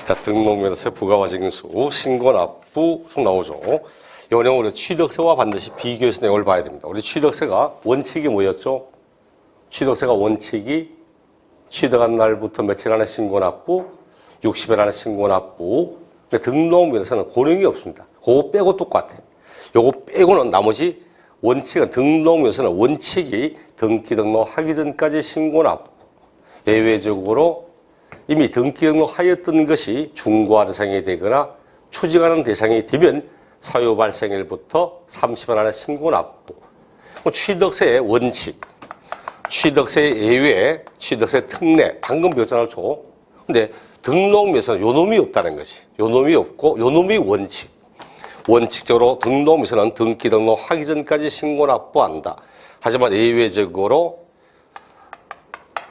자, 등록면허세 부가과징수, 신고납부 나오죠. 이 내용 우리 취득세와 반드시 비교해서 내용을 봐야 됩니다. 우리 취득세가 원칙이 뭐였죠? 취득세가 원칙이 취득한 날부터 며칠 안에 신고납부, 60일 안에 신고납부. 근데 등록면허세는 고령이 없습니다. 그거 빼고 똑같아. 요거 빼고는 나머지 원칙은 등록면허세는 원칙이 등기 등록하기 전까지 신고납부. 예외적으로 이미 등기 등록하였던 것이 중과 대상이 되거나 추징하는 대상이 되면 사유 발생일부터 30일 안에 신고납부. 취득세의 원칙, 취득세 예외, 취득세 특례, 방금 배웠잖아요. 근데 등록면허세는 요 놈이 없다는 거지. 요 놈이 없고 요 놈이 원칙. 원칙적으로 등록면허세는 등기 등록하기 전까지 신고납부한다. 하지만 예외적으로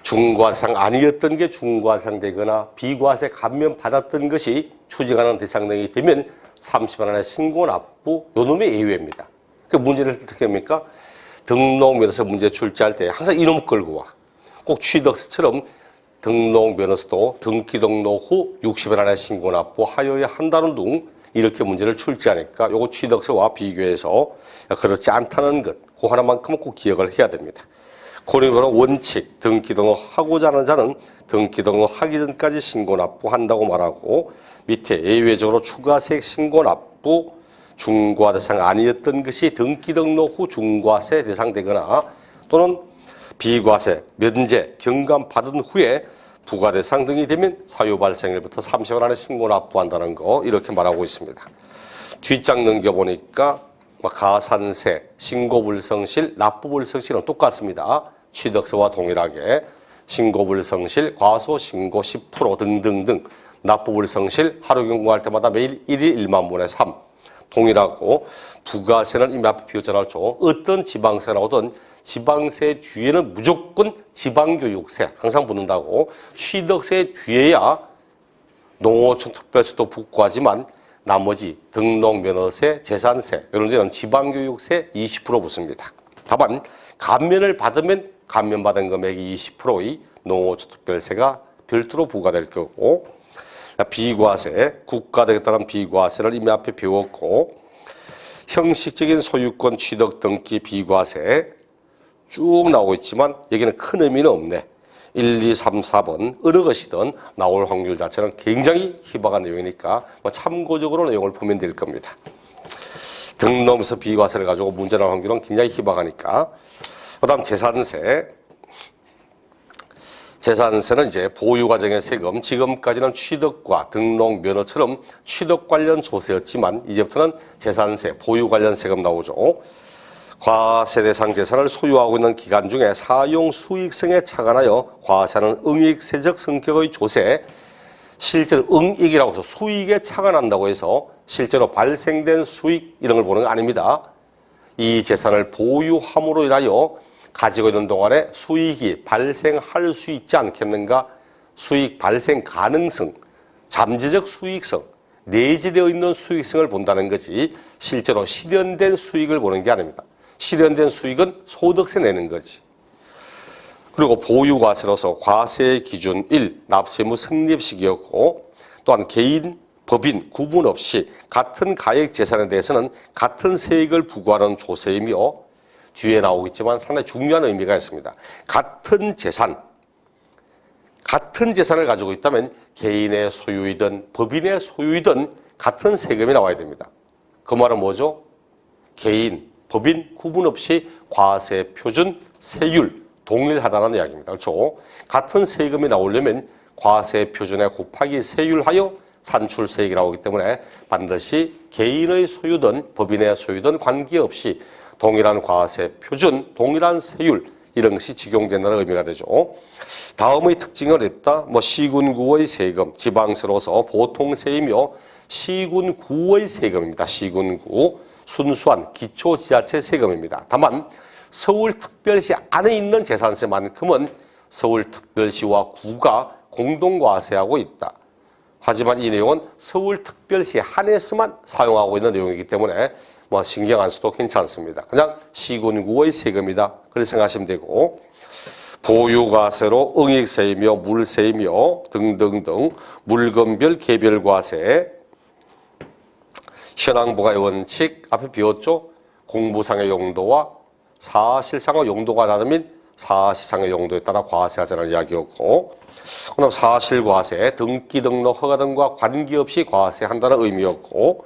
중과상 아니었던 게 중과상 되거나 비과세 감면 받았던 것이 추징하는 대상 등이 되면 30일 안에 신고납부, 요 놈의 예외입니다. 그 문제를 어떻게 합니까? 등록면허세 문제 출제할 때 항상 이놈 끌고 와. 꼭 취득세처럼 등록면허세도 등기 등록 후 60일 안에 신고납부 하여야 한다는 등 이렇게 문제를 출제하니까 요거 취득세와 비교해서 그렇지 않다는 것, 그 하나만큼은 꼭 기억을 해야 됩니다. 고령으로 원칙, 등기 등록하고자 하는 자는 등기 등록하기 전까지 신고납부한다고 말하고 밑에 예외적으로 추가세액 신고납부, 중과 대상 아니었던 것이 등기 등록 후 중과세 대상 되거나 또는 비과세, 면제, 경감 받은 후에 부과대상 등이 되면 사유 발생일부터 30일 안에 신고납부한다는 거 이렇게 말하고 있습니다. 뒷장 넘겨보니까 가산세, 신고불성실, 납부불성실은 똑같습니다. 취득세와 동일하게 신고불성실, 과소신고 10% 등등등 납부불성실 하루 경고할 때마다 매일 1일 1만 분의 3 동일하고 부가세는 이미 앞에 비웠잖아요. 어떤 지방세 나오든 지방세 뒤에는 무조건 지방교육세 항상 붙는다고 취득세 뒤에야 농어촌 특별세도 붙고 하지만 나머지 등록면허세, 재산세 이런 데는 지방교육세 20% 붙습니다. 다만 감면을 받으면 감면받은 금액이 20%의 농어촌 특별세가 별도로 부과될 거고 비과세, 국가되겠다는 비과세를 이미 앞에 배웠고 형식적인 소유권 취득 등기 비과세 쭉 나오고 있지만 여기는 큰 의미는 없네. 1, 2, 3, 4번 어느 것이든 나올 확률 자체는 굉장히 희박한 내용이니까 참고적으로 내용을 보면 될 겁니다. 등록에서 비과세를 가지고 문제 나올 확률은 굉장히 희박하니까. 그 다음 재산세. 재산세는 이제 보유 과정의 세금, 지금까지는 취득과 등록 면허처럼 취득 관련 조세였지만 이제부터는 재산세, 보유 관련 세금 나오죠. 과세 대상 재산을 소유하고 있는 기간 중에 사용 수익성에 착안하여 과세하는 응익세적 성격의 조세, 실제로 응익이라고 해서 수익에 착안한다고 해서 실제로 발생된 수익 이런 걸 보는 거 아닙니다. 이 재산을 보유함으로 인하여 가지고 있는 동안에 수익이 발생할 수 있지 않겠는가? 수익 발생 가능성, 잠재적 수익성, 내재되어 있는 수익성을 본다는 거지 실제로 실현된 수익을 보는 게 아닙니다. 실현된 수익은 소득세 내는 거지. 그리고 보유과세로서 과세의 기준 1. 납세무 성립 시기였고 또한 개인, 법인 구분 없이 같은 가액 재산에 대해서는 같은 세액을 부과하는 조세이며 뒤에 나오겠지만 상당히 중요한 의미가 있습니다. 같은 재산을 가지고 있다면 개인의 소유이든 법인의 소유이든 같은 세금이 나와야 됩니다. 그 말은 뭐죠? 개인, 법인 구분 없이 과세 표준 세율 동일하다는 이야기입니다. 그렇죠? 같은 세금이 나오려면 과세 표준에 곱하기 세율하여 산출세액이 나오기 때문에 반드시 개인의 소유든 법인의 소유든 관계없이 동일한 과세 표준, 동일한 세율 이런 것이 적용된다는 의미가 되죠. 다음의 특징을 했다. 시군구의 세금, 지방세로서 보통세이며 시군구의 세금입니다. 시군구, 순수한 기초지자체 세금입니다. 다만 서울특별시 안에 있는 재산세만큼은 서울특별시와 구가 공동과세하고 있다. 하지만 이 내용은 서울특별시 한에서만 사용하고 있는 내용이기 때문에 신경 안 써도 괜찮습니다. 그냥 시군구의 세금이다. 그렇게 생각하시면 되고 보유과세로 응익세이며 물세이며 등등등 물건별 개별과세, 현황부과의 원칙 앞에 비웠죠. 공부상의 용도와 사실상의 용도가 다르면 사실상의 용도에 따라 과세하자는 이야기였고, 그다음 사실과세, 등기 등록 허가 등과 관계없이 과세한다는 의미였고,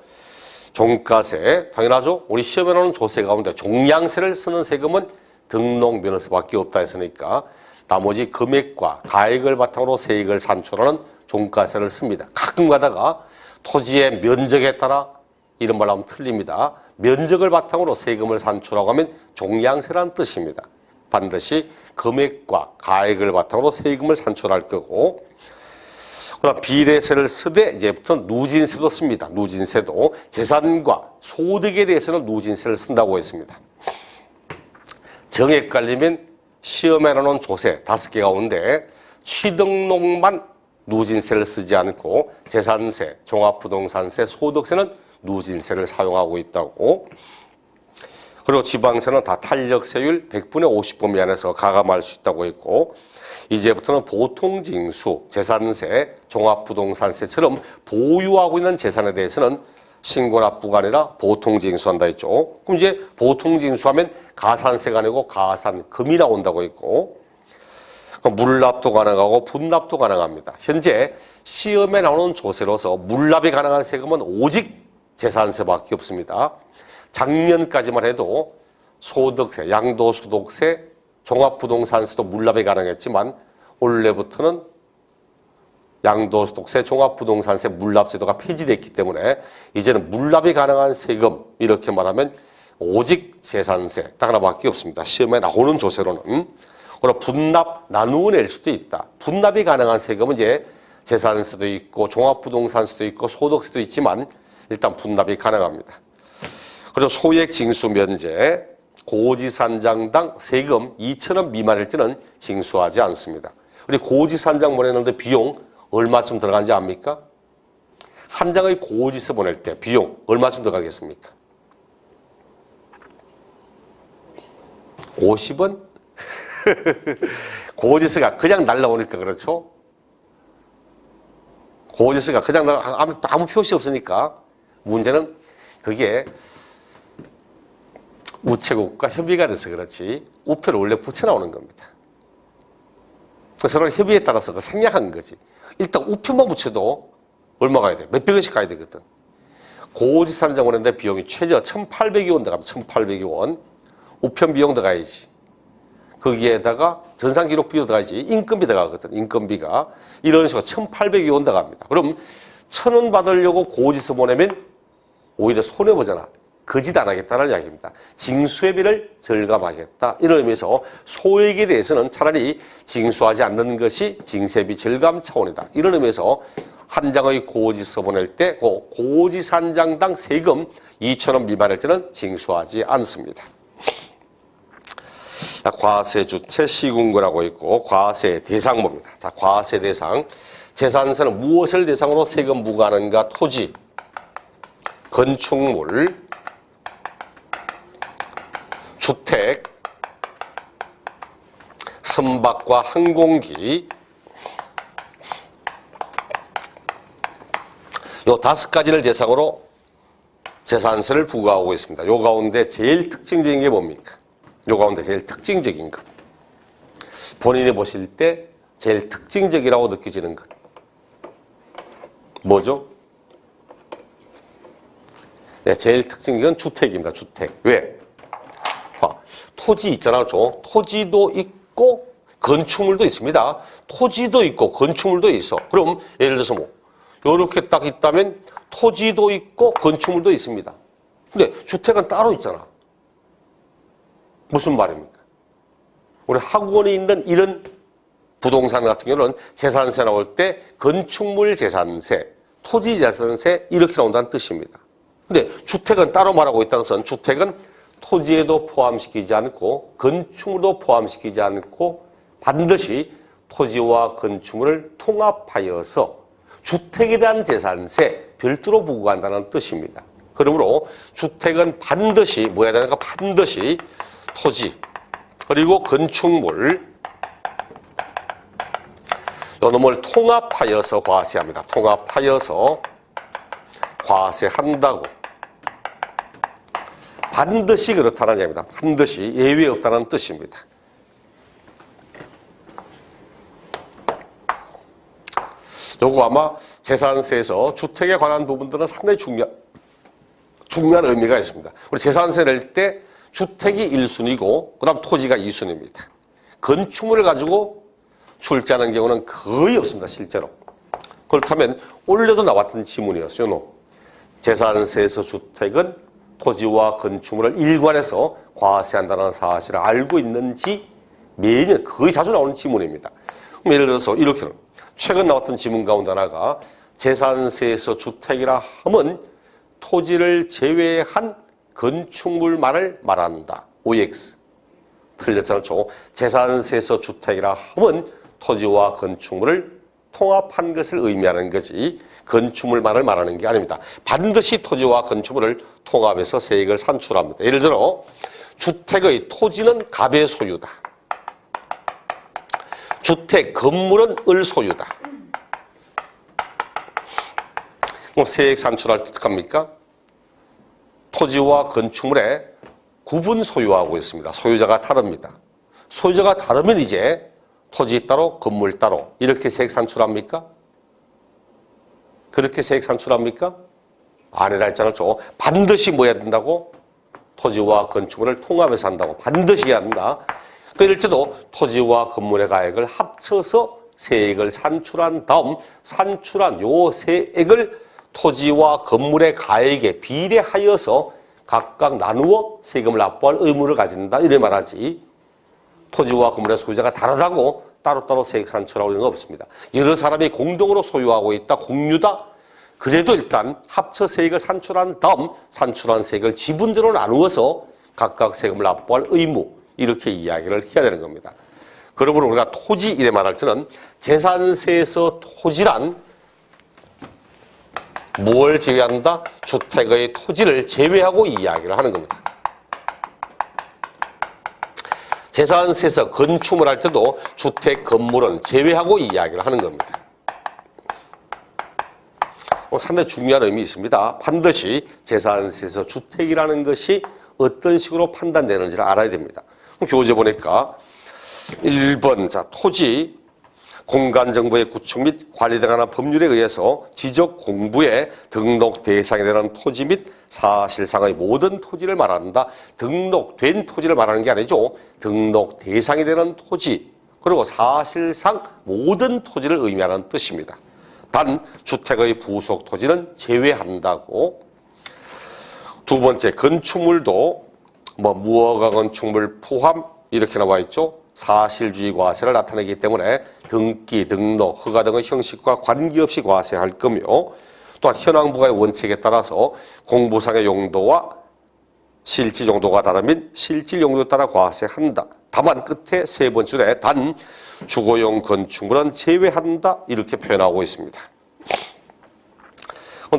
종가세, 당연하죠. 우리 시험에 나오는 조세 가운데 종량세를 쓰는 세금은 등록 면허세밖에 없다 했으니까 나머지 금액과 가액을 바탕으로 세액을 산출하는 종가세를 씁니다. 가끔 가다가 토지의 면적에 따라 이런 말로 하면 틀립니다. 면적을 바탕으로 세금을 산출하고 하면 종량세라는 뜻입니다. 반드시 금액과 가액을 바탕으로 세금을 산출할 거고, 그다음 비례세를 쓰되 이제부터 누진세도 씁니다. 누진세도 재산과 소득에 대해서는 누진세를 쓴다고 했습니다. 정액 깔리면 시험에 나오는 조세 5개 가운데 취등록만 누진세를 쓰지 않고 재산세, 종합부동산세, 소득세는 누진세를 사용하고 있다고. 그리고 지방세는 다 탄력세율 100분의 50번 미만에서 가감할 수 있다고 했고, 이제부터는 보통징수, 재산세, 종합부동산세처럼 보유하고 있는 재산에 대해서는 신고납부가 아니라 보통징수한다 했죠. 그럼 이제 보통징수하면 가산세가 아니고 가산금이 나온다고 했고, 물납도 가능하고 분납도 가능합니다. 현재 시험에 나오는 조세로서 물납이 가능한 세금은 오직 재산세밖에 없습니다. 작년까지만 해도 소득세, 양도소득세, 종합부동산세도 물납이 가능했지만 올해부터는 양도소득세, 종합부동산세 물납제도가 폐지됐기 때문에 이제는 물납이 가능한 세금, 이렇게 말하면 오직 재산세 딱 하나밖에 없습니다. 시험에 나오는 조세로는. 그리고 분납 나누어 낼 수도 있다. 분납이 가능한 세금은 이제 재산세도 있고 종합부동산세도 있고 소득세도 있지만 일단 분납이 가능합니다. 그리고 소액 징수 면제, 고지산장당 세금 2,000원 미만일 때는 징수하지 않습니다. 우리 고지산장 보내는데 비용 얼마쯤 들어가는지 압니까? 한 장의 고지서 보낼 때 비용 얼마쯤 들어가겠습니까? 50원? 고지서가 그냥 날라오니까 그렇죠? 고지서가 그냥 아무 표시 없으니까. 문제는 그게 우체국과 협의가 돼서 그렇지 우표를 원래 붙여 나오는 겁니다. 서로 협의에 따라서 그 생략한 거지. 일단 우표만 붙여도 얼마 가야 돼? 몇백 원씩 가야 되거든. 고지산장 오는데 비용이 최저 1,800원 들어갑니다. 1,800원. 원. 우편 비용 들어가야지. 거기에다가 전산기록 비용 들어가야지. 인건비 들어가거든. 인건비가. 이런 식으로 1,800원 들어갑니다. 그럼 1,000원 받으려고 고지서 보내면 오히려 손해보잖아. 거짓 안 하겠다는 이야기입니다. 징수회비를 절감하겠다. 이런 의미에서 소액에 대해서는 차라리 징수하지 않는 것이 징세비 절감 차원이다. 이런 의미에서 한 장의 고지서 보낼 때 고지산장당 세금 2,000원 미만일 때는 징수하지 않습니다. 자, 과세주체 시군구라고 있고 과세 대상봅니다. 자, 과세 대상. 재산세는 무엇을 대상으로 세금 부과하는가? 토지, 건축물, 주택, 선박과 항공기, 요 5가지를 대상으로 재산세를 부과하고 있습니다. 요 가운데 제일 특징적인 게 뭡니까? 요 가운데 제일 특징적인 것. 본인이 보실 때 제일 특징적이라고 느껴지는 것. 뭐죠? 네, 제일 특징적인 건 주택입니다. 주택. 왜? 토지 있잖아요. 토지도 있고 건축물도 있습니다. 토지도 있고 건축물도 있어. 그럼 예를 들어서 뭐 이렇게 딱 있다면 토지도 있고 건축물도 있습니다. 근데 주택은 따로 있잖아. 무슨 말입니까? 우리 학원에 있는 이런 부동산 같은 경우는 재산세 나올 때 건축물 재산세, 토지 재산세 이렇게 나온다는 뜻입니다. 근데 주택은 따로 말하고 있다는 것은 주택은 토지에도 포함시키지 않고 건축물도 포함시키지 않고 반드시 토지와 건축물을 통합하여서 주택에 대한 재산세 별도로 부과한다는 뜻입니다. 그러므로 주택은 반드시 뭐야 되는가? 반드시 토지 그리고 건축물 놈을 통합하여서 과세합니다. 통합하여서 과세한다고. 반드시 그렇다는 얘기입니다. 반드시 예외 없다는 뜻입니다. 요거 아마 재산세에서 주택에 관한 부분들은 상당히 중요한 의미가 있습니다. 우리 재산세 낼 때 주택이 1순위고 그다음 토지가 2순위입니다. 건축물을 가지고 출제하는 경우는 거의 없습니다. 실제로. 그렇다면 올해도 나왔던 지문이었어요. 재산세에서 주택은 토지와 건축물을 일관해서 과세한다는 사실을 알고 있는지 매년 거의 자주 나오는 지문입니다. 그럼 예를 들어서 이렇게는 최근 나왔던 지문 가운데 하나가 재산세에서 주택이라 함은 토지를 제외한 건축물만을 말한다. OX. 틀렸잖아요. 재산세에서 주택이라 함은 토지와 건축물을 통합한 것을 의미하는 거지 건축물만을 말하는 게 아닙니다. 반드시 토지와 건축물을 통합해서 세액을 산출합니다. 예를 들어 주택의 토지는 갑의 소유다. 주택 건물은 을 소유다. 그럼 세액 산출할 때 어떻게 합니까? 토지와 건축물에 구분 소유하고 있습니다. 소유자가 다릅니다. 소유자가 다르면 이제 토지 따로 건물 따로 이렇게 세액 산출합니까? 그렇게 세액 산출합니까? 아니라 했잖아요. 반드시 뭐 해야 된다고? 토지와 건축물을 통합해서 한다고. 반드시 해야 한다. 그럴 때도 토지와 건물의 가액을 합쳐서 세액을 산출한 다음 산출한 요 세액을 토지와 건물의 가액에 비례하여서 각각 나누어 세금을 납부할 의무를 가진다. 이래 말하지. 토지와 건물의 소유자가 다르다고 따로따로 세액 산출하고 있는 거 없습니다. 여러 사람이 공동으로 소유하고 있다. 공유다. 그래도 일단 합쳐 세액을 산출한 다음 산출한 세액을 지분대로 나누어서 각각 세금을 납부할 의무. 이렇게 이야기를 해야 되는 겁니다. 그러므로 우리가 토지 이래 말할 때는 재산세에서 토지란 뭘 제외한다? 주택의 토지를 제외하고 이야기를 하는 겁니다. 재산세에서 건축물 할 때도 주택 건물은 제외하고 이야기를 하는 겁니다. 상당히 중요한 의미 있습니다. 반드시 재산세에서 주택이라는 것이 어떤 식으로 판단되는지를 알아야 됩니다. 교재 보니까 1번 자 토지 공간정보의 구축 및 관리 등하는 법률에 의해서 지적 공부의 등록 대상이 되는 토지 및 사실상의 모든 토지를 말한다. 등록된 토지를 말하는 게 아니죠. 등록 대상이 되는 토지 그리고 사실상 모든 토지를 의미하는 뜻입니다. 단 주택의 부속 토지는 제외한다고. 두 번째 건축물도 무허가 건축물 포함 이렇게 나와 있죠. 사실주의 과세를 나타내기 때문에 등기, 등록, 허가 등의 형식과 관계없이 과세할 거며 또한 현황부가의 원칙에 따라서 공부상의 용도와 실질 용도가 다르면 실질 용도에 따라 과세한다. 다만 끝에 세 번째 줄에 단 주거용 건축물은 제외한다 이렇게 표현하고 있습니다.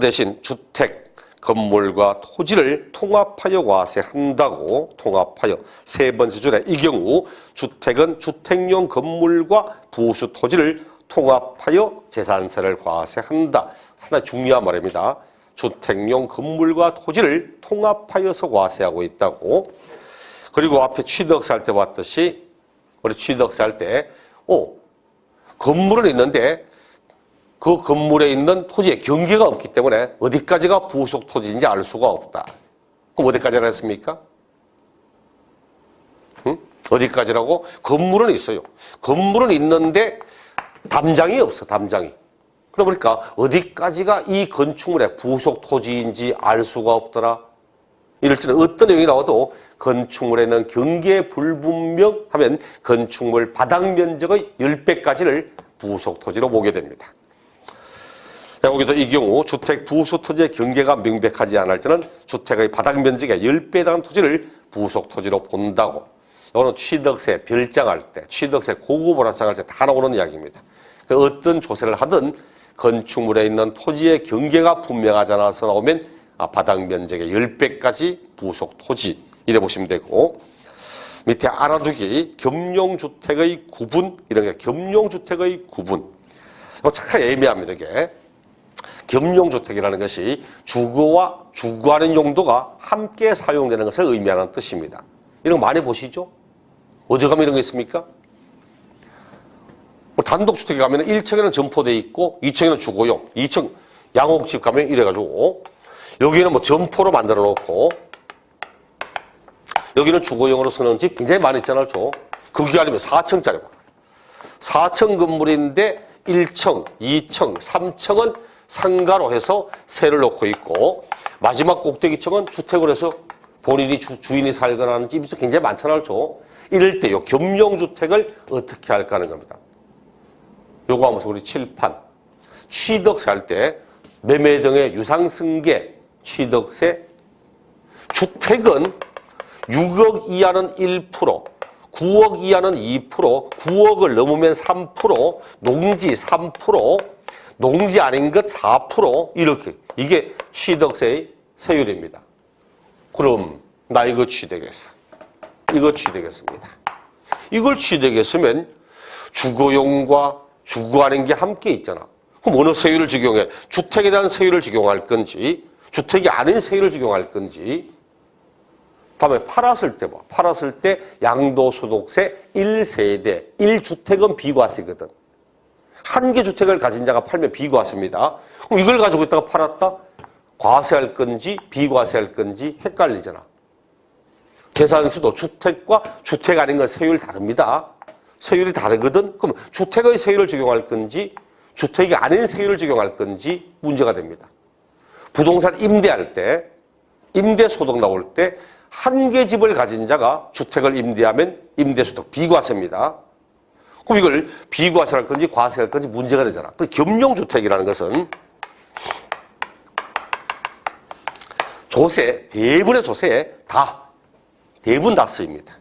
대신 주택, 건물과 토지를 통합하여 과세한다고. 통합하여 세 번째 줄에 이 경우 주택은 주택용 건물과 부수 토지를 통합하여 재산세를 과세한다. 상당히 중요한 말입니다. 주택용 건물과 토지를 통합하여서 과세하고 있다고. 그리고 앞에 취득세 할 때 봤듯이 우리 취득세 할 때 건물은 있는데 그 건물에 있는 토지에 경계가 없기 때문에 어디까지가 부속 토지인지 알 수가 없다. 그럼 어디까지라 했습니까? 어디까지라고? 건물은 있어요. 건물은 있는데 담장이 없어. 담장이. 그러다 보니까 어디까지가 이 건축물의 부속 토지인지 알 수가 없더라. 이럴 때는 어떤 내용이 나와도 건축물에는 경계 불분명하면 건축물 바닥 면적의 10배까지를 부속 토지로 보게 됩니다. 여기도 이 경우 주택 부속 토지의 경계가 명백하지 않을 때는 주택의 바닥 면적의 10배에 달하는 토지를 부속 토지로 본다고. 이거는 취득세 별장할 때, 취득세 고급 오락장할 때 다 나오는 이야기입니다. 어떤 조세를 하든 건축물에 있는 토지의 경계가 분명하지 않아서 나오면 바닥 면적의 10배까지 부속 토지 이래 보시면 되고, 밑에 알아두기 겸용주택의 구분 이런 게 겸용주택의 구분. 이거 잠깐 애매합니다, 이게. 겸용주택이라는 것이 주거와 주거하는 용도가 함께 사용되는 것을 의미하는 뜻입니다. 이런 거 많이 보시죠? 어디 가면 이런 거 있습니까? 단독주택에 가면 1층에는 점포돼 있고 2층에는 주거용, 2층 양옥집 가면 이래가지고 여기는 뭐 점포로 만들어 놓고 여기는 주거용으로 쓰는 집 굉장히 많이 있잖아요. 그게 아니면 4층짜리. 4층 건물인데 1층, 2층, 3층은 상가로 해서 세를 놓고 있고 마지막 꼭대기층은 주택으로 해서 본인이 주인이 살거나 하는 집이 굉장히 많잖아요. 이럴 때 요 겸용주택을 어떻게 할까 하는 겁니다. 요거 하면서 우리 칠판, 취득세 할 때 매매 등의 유상승계, 취득세, 주택은 6억 이하는 1%, 9억 이하는 2%, 9억을 넘으면 3%, 농지 3%, 농지 아닌 것 4%, 이렇게. 이게 취득세의 세율입니다. 그럼 나 이거 취득했어. 이거 취득했습니다. 이걸 취득했으면 주거용과 주거하는 게 함께 있잖아. 그럼 어느 세율을 적용해? 주택에 대한 세율을 적용할 건지 주택이 아닌 세율을 적용할 건지. 다음에 팔았을 때 봐. 팔았을 때 양도소득세 1세대, 1주택은 비과세거든. 한 개 주택을 가진 자가 팔면 비과세입니다. 그럼 이걸 가지고 있다가 팔았다? 과세할 건지 비과세할 건지 헷갈리잖아. 계산수도 주택과 주택 아닌 건 세율 다릅니다. 세율이 다르거든. 그럼 주택의 세율을 적용할 건지 주택이 아닌 세율을 적용할 건지 문제가 됩니다. 부동산 임대할 때 임대소득 나올 때 한 개 집을 가진 자가 주택을 임대하면 임대소득 비과세입니다. 그럼 이걸 비과세할 건지 과세할 건지 문제가 되잖아. 그 겸용주택이라는 것은 조세, 대부분의 조세에 대부분 다 쓰입니다.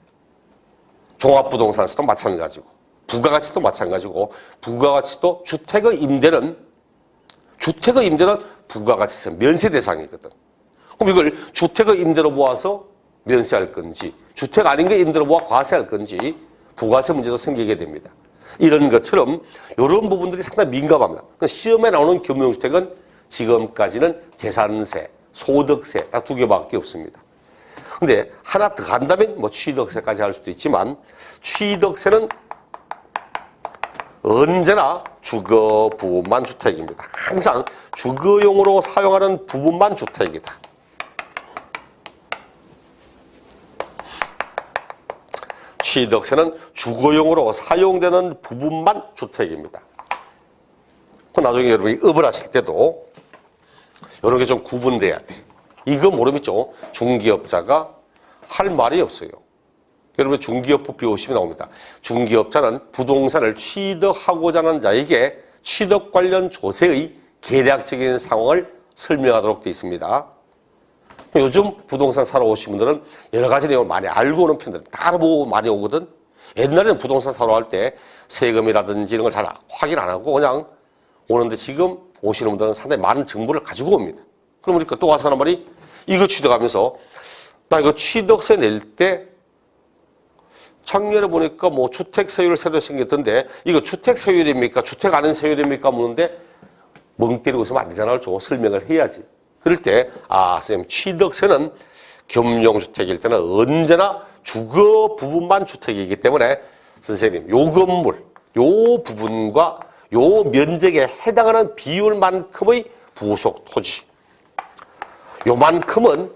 종합부동산에서도 마찬가지고 부가가치도 마찬가지고 부가가치도 주택의 임대는 부가가치세 면세 대상이거든. 그럼 이걸 주택의 임대로 모아서 면세할 건지 주택 아닌 게 임대로 모아 과세할 건지 부가세 문제도 생기게 됩니다. 이런 것처럼 이런 부분들이 상당히 민감합니다. 시험에 나오는 겸용주택은 지금까지는 재산세, 소득세 딱 두 개밖에 없습니다. 근데 하나 더 간다면 뭐 취득세까지 할 수도 있지만 취득세는 언제나 주거 부분만 주택입니다. 항상 주거용으로 사용하는 부분만 주택이다. 취득세는 주거용으로 사용되는 부분만 주택입니다. 나중에 여러분이 업을 하실 때도 이런 게 좀 구분돼야 돼. 이거 모르겠죠? 중개업자가 할 말이 없어요. 여러분 중개업법 배우시면 나옵니다. 중개업자는 부동산을 취득하고자 하는 자에게 취득 관련 조세의 계략적인 상황을 설명하도록 되어 있습니다. 요즘 부동산 사러 오신 분들은 여러 가지 내용을 많이 알고 오는 편들 따라보고 많이 오거든. 옛날에는 부동산 사러 할 때 세금이라든지 이런 걸 잘 확인 안 하고 그냥 오는데 지금 오시는 분들은 상당히 많은 정보를 가지고 옵니다. 그러니까 또 와서 하는 말이 이거 취득하면서 나 이거 취득세 낼 때 작년에 보니까 뭐 주택 세율 새로 생겼던데 이거 주택 세율입니까? 주택 아닌 세율입니까? 묻는데 멍 때리고 있으면 안 되잖아요. 설명을 해야지. 그럴 때 선생님 취득세는 겸용주택일 때는 언제나 주거 부분만 주택이기 때문에 선생님 요 건물, 요 부분과 요 면적에 해당하는 비율만큼의 부속 토지 요만큼은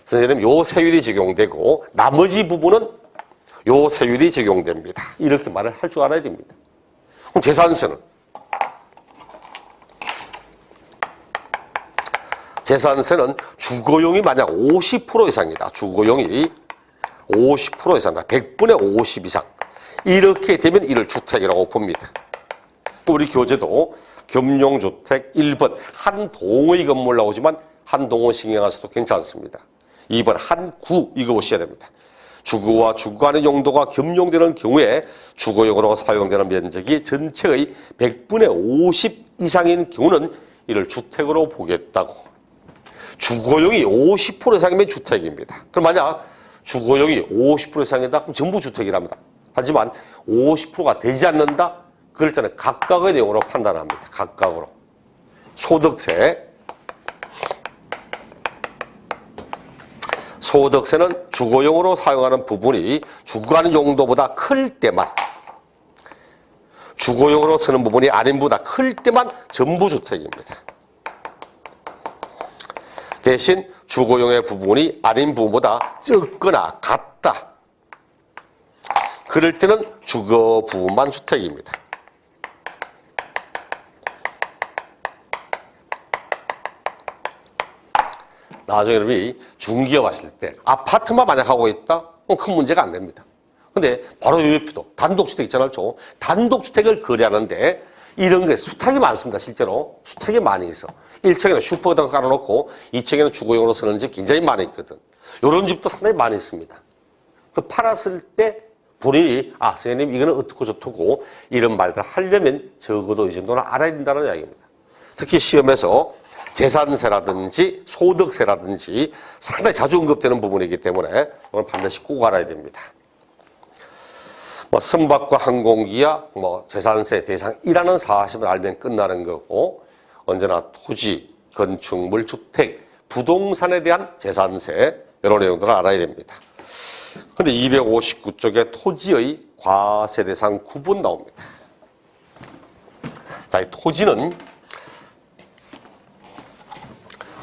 선생님 요 세율이 적용되고 나머지 부분은 요 세율이 적용됩니다. 이렇게 말을 할 줄 알아야 됩니다. 그럼 재산세는 주거용이 만약 50% 이상이다. 주거용이 50% 이상이다. 100분의 50 이상. 이렇게 되면 이를 주택이라고 봅니다. 또 우리 교재도 겸용주택 1번 한 동의 건물 나오지만 한 동호 신경하셔도 괜찮습니다. 2번 한 구 이거 보셔야 됩니다. 주거와 주거하는 용도가 겸용되는 경우에 주거용으로 사용되는 면적이 전체의 100분의 50 이상인 경우는 이를 주택으로 보겠다고. 주거용이 50% 이상이면 주택입니다. 그럼 만약 주거용이 50% 이상이다? 그럼 전부 주택이랍니다. 하지만 50%가 되지 않는다? 그럴 때는 각각의 내용으로 판단합니다. 각각으로. 소득세. 소득세는 주거용으로 사용하는 부분이 주거하는 용도보다 클 때만, 주거용으로 쓰는 부분이 아닌 보다 클 때만 전부 주택입니다. 대신 주거용의 부분이 아닌 부분보다 적거나 같다. 그럴 때는 주거 부분만 주택입니다. 나중에 여러분이 중기업 하실 때 아파트만 만약 하고 있다? 그럼 큰 문제가 안 됩니다. 근데 바로 요 옆에도 단독주택 있잖아요. 단독주택을 거래하는데 이런 게 수탁이 많습니다. 실제로 수탁이 많이 있어. 1층에는 슈퍼 같은 거 깔아놓고 2층에는 주거용으로 쓰는 집 굉장히 많이 있거든. 이런 집도 상당히 많이 있습니다. 그 팔았을 때 본인이 선생님 이거는 어떻고 저떻고 이런 말들 하려면 적어도 이 정도는 알아야 된다는 이야기입니다. 특히 시험에서 재산세라든지 소득세라든지 상당히 자주 언급되는 부분이기 때문에 이건 반드시 꼭 알아야 됩니다. 선박과 항공기야 재산세 대상이라는 사실을 알면 끝나는 거고, 언제나 토지, 건축물, 주택, 부동산에 대한 재산세 이런 내용들을 알아야 됩니다. 근데 259쪽에 토지의 과세 대상 구분 나옵니다. 자, 이 토지는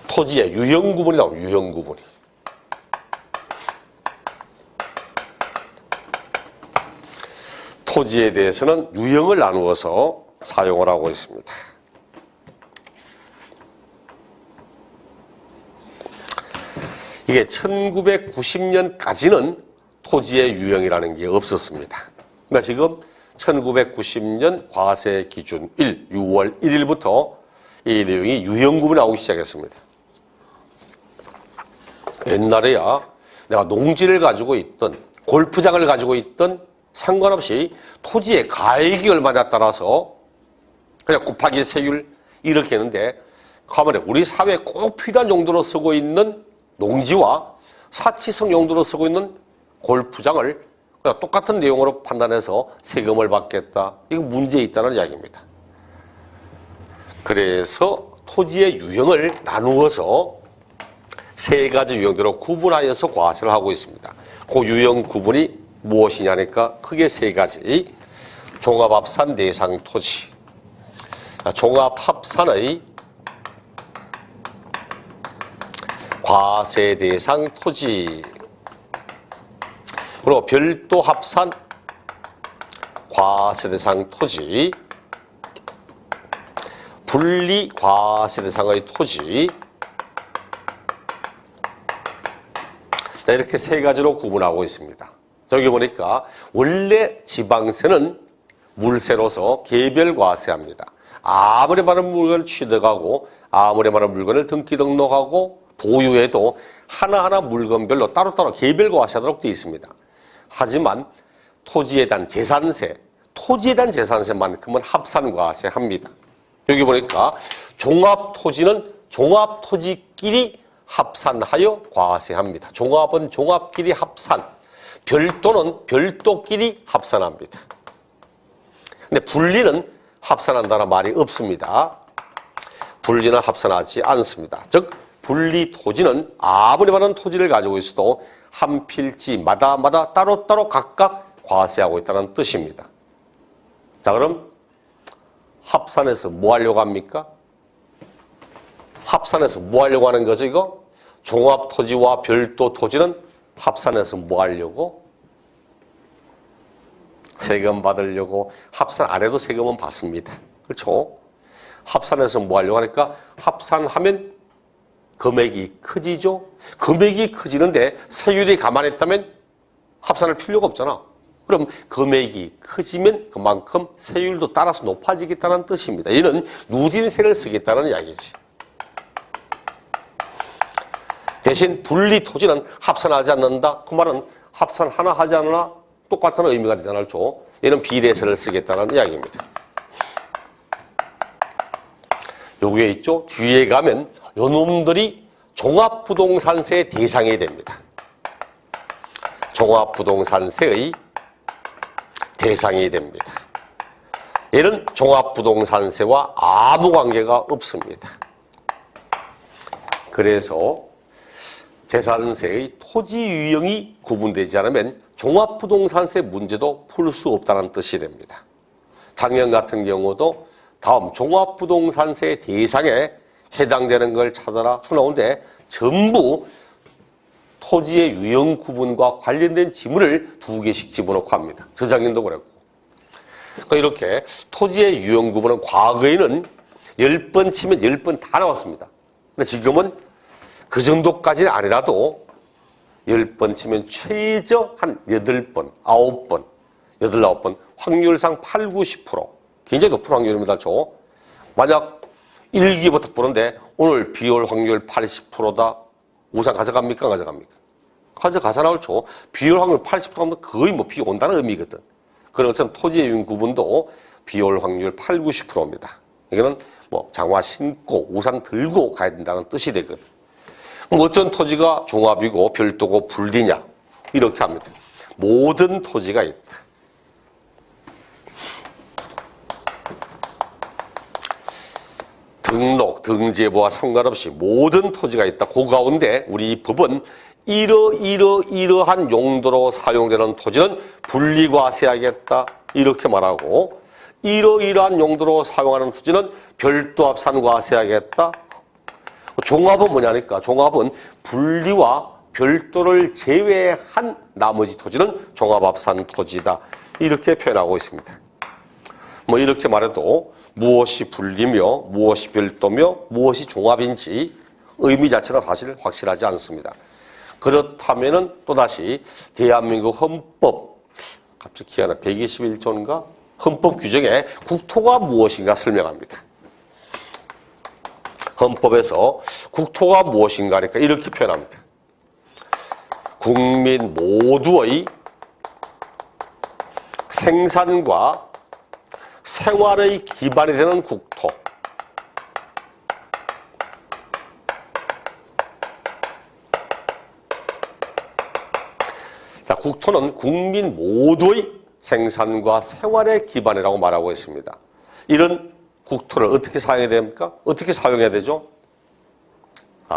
토지의 유형 구분이 나옵니다. 유형 구분이. 토지에 대해서는 유형을 나누어서 사용을 하고 있습니다. 이게 1990년까지는 토지의 유형이라는 게 없었습니다. 그러니까 지금 1990년 과세 기준 6월 1일부터 이 내용이 유형 구분이 나오기 시작했습니다. 옛날에야 내가 농지를 가지고 있던 골프장을 가지고 있던 상관없이 토지의 가액이 얼마냐에 따라서 그냥 곱하기 세율 이렇게 했는데, 가만히 우리 사회에 꼭 필요한 용도로 쓰고 있는 농지와 사치성 용도로 쓰고 있는 골프장을 그냥 똑같은 내용으로 판단해서 세금을 받겠다. 이거 문제 있다는 이야기입니다. 그래서 토지의 유형을 나누어서 세 가지 유형대로 구분하여서 과세를 하고 있습니다. 그 유형 구분이 무엇이냐니까 크게 세 가지. 종합합산 대상 토지, 종합합산의 과세 대상 토지, 그리고 별도 합산 과세 대상 토지, 분리 과세 대상의 토지. 이렇게 세 가지로 구분하고 있습니다. 저기 보니까 원래 지방세는 물세로서 개별 과세합니다. 아무리 많은 물건을 취득하고 아무리 많은 물건을 등기 등록하고 보유해도 하나하나 물건별로 따로따로 개별 과세하도록 되어 있습니다. 하지만 토지에 대한 재산세, 토지에 대한 재산세만큼은 합산 과세합니다. 여기 보니까 종합토지는 종합토지끼리 합산하여 과세합니다. 종합은 종합끼리 합산, 별도는 별도끼리 합산합니다. 근데 분리는 합산한다는 말이 없습니다. 분리는 합산하지 않습니다. 즉 분리 토지는 아무리 많은 토지를 가지고 있어도 한 필지마다 따로따로 각각 과세하고 있다는 뜻입니다. 자, 그럼 합산해서 뭐 하려고 합니까? 합산해서 뭐 하려고 하는 거죠, 이거? 종합토지와 별도 토지는 합산해서 뭐 하려고? 세금 받으려고. 합산 안 해도 세금은 받습니다. 그렇죠? 합산해서 뭐 하려고 하니까 합산하면 금액이 커지죠? 금액이 커지는데 세율이 가만히 있다면 합산할 필요가 없잖아. 그럼 금액이 커지면 그만큼 세율도 따라서 높아지겠다는 뜻입니다. 이는 누진세를 쓰겠다는 이야기지. 대신 분리 토지는 합산하지 않는다. 그 말은 합산 하나 하지 않으나 똑같은 의미가 되잖아요. 얘는 비례세를 쓰겠다는 이야기입니다. 여기에 있죠. 뒤에 가면 요 놈들이 종합부동산세 대상이 됩니다. 종합부동산세의 대상이 됩니다. 얘는 종합부동산세와 아무 관계가 없습니다. 그래서 재산세의 토지 유형이 구분되지 않으면 종합부동산세 문제도 풀 수 없다는 뜻이 됩니다. 작년 같은 경우도 다음 종합부동산세 대상에 해당되는 걸 찾아라 나오는데 전부 토지의 유형 구분과 관련된 지문을 2개씩 집어넣고 합니다. 저작인도 그랬고. 그러니까 이렇게 토지의 유형 구분은 과거에는 10번 치면 10번 다 나왔습니다. 근데 지금은 그 정도까지는 아니라도 10번 치면 최저 한 8번, 9번, 8, 9번, 확률상 8, 90%. 굉장히 높은 확률입니다. 만약 1기부터 보는데 오늘 비올 확률 80%다. 우산 가져갑니까? 안 가져갑니까? 가져가서 나올죠. 비올 확률 80%면 거의 뭐 비 온다는 의미거든. 그런 것처럼 토지의 유형 구분도 비올 확률 8, 90%입니다. 이거는 뭐 장화 신고 우산 들고 가야 된다는 뜻이 되거든. 그럼 어떤 토지가 종합이고 별도고 분리냐? 이렇게 합니다. 모든 토지가 있다. 등록, 등재부와 상관없이 모든 토지가 있다. 그 가운데 우리 법은 이러한 용도로 사용되는 토지는 분리과세하겠다. 이렇게 말하고 이러한 용도로 사용하는 토지는 별도 합산과세하겠다. 종합은 뭐냐니까? 종합은 분리와 별도를 제외한 나머지 토지는 종합합산 토지다. 이렇게 표현하고 있습니다. 뭐 이렇게 말해도 무엇이 분리며 무엇이 별도며 무엇이 종합인지 의미 자체가 사실 확실하지 않습니다. 그렇다면은 또다시 대한민국 헌법 갑자기 기억나 121조인가 헌법 규정에 국토가 무엇인가 설명합니다. 헌법에서 국토가 무엇인가 하니까 이렇게 표현합니다. 국민 모두의 생산과 생활의 기반이 되는 국토. 자, 국토는 국민 모두의 생산과 생활의 기반이라고 말하고 있습니다. 이런 국토를 어떻게 사용해야 됩니까? 어떻게 사용해야 되죠?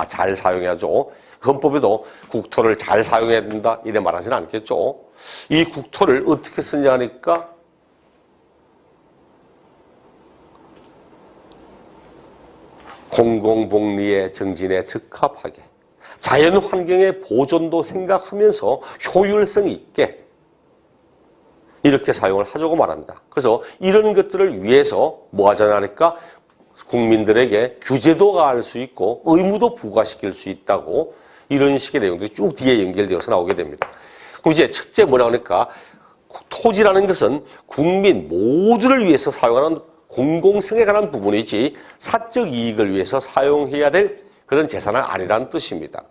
잘 사용해야죠. 헌법에도 국토를 잘 사용해야 된다 이래 말하지는 않겠죠. 이 국토를 어떻게 쓰냐 하니까 공공복리의 정진에 적합하게 자연환경의 보존도 생각하면서 효율성 있게 이렇게 사용을 하자고 말합니다. 그래서 이런 것들을 위해서 뭐 하자냐 하니까 국민들에게 규제도 가할 수 있고 의무도 부과시킬 수 있다고 이런 식의 내용들이 쭉 뒤에 연결되어서 나오게 됩니다. 그럼 이제 첫째 뭐라 하니까 토지라는 것은 국민 모두를 위해서 사용하는 공공성에 관한 부분이지 사적 이익을 위해서 사용해야 될 그런 재산은 아니라는 뜻입니다.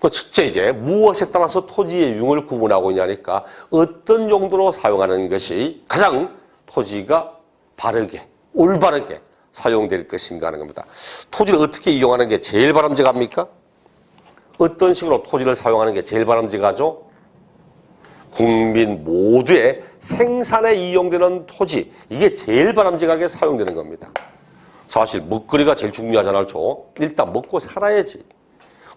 첫째 이제 무엇에 따라서 토지의 유형을 구분하고 있냐니까 어떤 용도로 사용하는 것이 가장 토지가 바르게 올바르게 사용될 것인가 하는 겁니다. 토지를 어떻게 이용하는 게 제일 바람직합니까? 어떤 식으로 토지를 사용하는 게 제일 바람직하죠? 국민 모두의 생산에 이용되는 토지 이게 제일 바람직하게 사용되는 겁니다. 사실 먹거리가 제일 중요하잖아요. 일단 먹고 살아야지.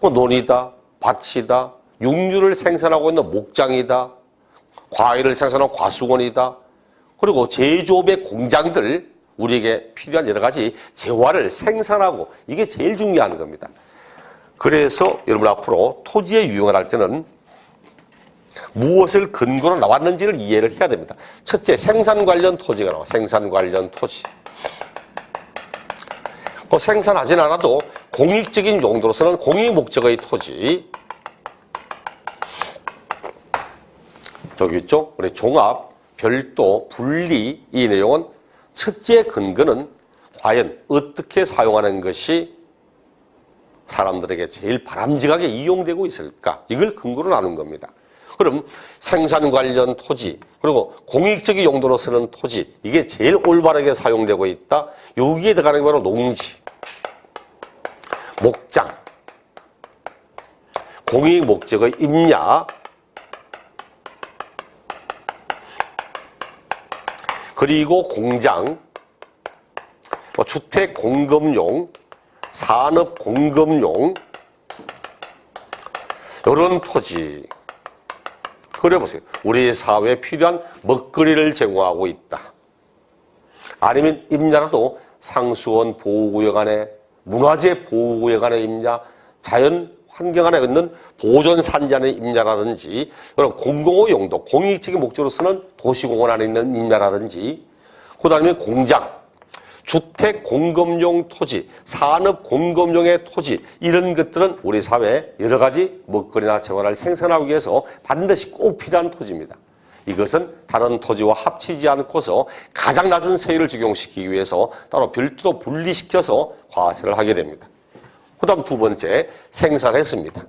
논이다, 밭이다, 육류를 생산하고 있는 목장이다, 과일을 생산하는 과수원이다, 그리고 제조업의 공장들 우리에게 필요한 여러 가지 재화를 생산하고 이게 제일 중요한 겁니다. 그래서 여러분 앞으로 토지의 유형을 할 때는 무엇을 근거로 나왔는지를 이해를 해야 됩니다. 첫째, 생산 관련 토지가 나와. 생산 관련 토지. 생산하진 않아도 공익적인 용도로서는 공익 목적의 토지. 저기 있죠? 우리 종합, 별도, 분리 이 내용은 첫째 근거는 과연 어떻게 사용하는 것이 사람들에게 제일 바람직하게 이용되고 있을까? 이걸 근거로 나눈 겁니다. 그럼 생산 관련 토지 그리고 공익적인 용도로 쓰는 토지 이게 제일 올바르게 사용되고 있다. 여기에 들어가는 게 바로 농지, 목장, 공익 목적의 임야 그리고 공장, 주택 공급용, 산업 공급용 이런 토지. 그려보세요. 우리 사회에 필요한 먹거리를 제공하고 있다. 아니면 임야라도 상수원 보호구역 안에, 문화재 보호구역 안에 임야, 자연 환경 안에 있는 보존산지 안에 임야라든지, 그런 공공의 용도, 공익적인 목적으로 쓰는 도시공원 안에 있는 임야라든지, 그 다음에 공장, 주택 공급용 토지, 산업 공급용의 토지, 이런 것들은 우리 사회에 여러 가지 먹거리나 재활을 생산하기 위해서 반드시 꼭 필요한 토지입니다. 이것은 다른 토지와 합치지 않고서 가장 낮은 세율을 적용시키기 위해서 따로 별도로 분리시켜서 과세를 하게 됩니다. 그 다음 두 번째, 생산했습니다.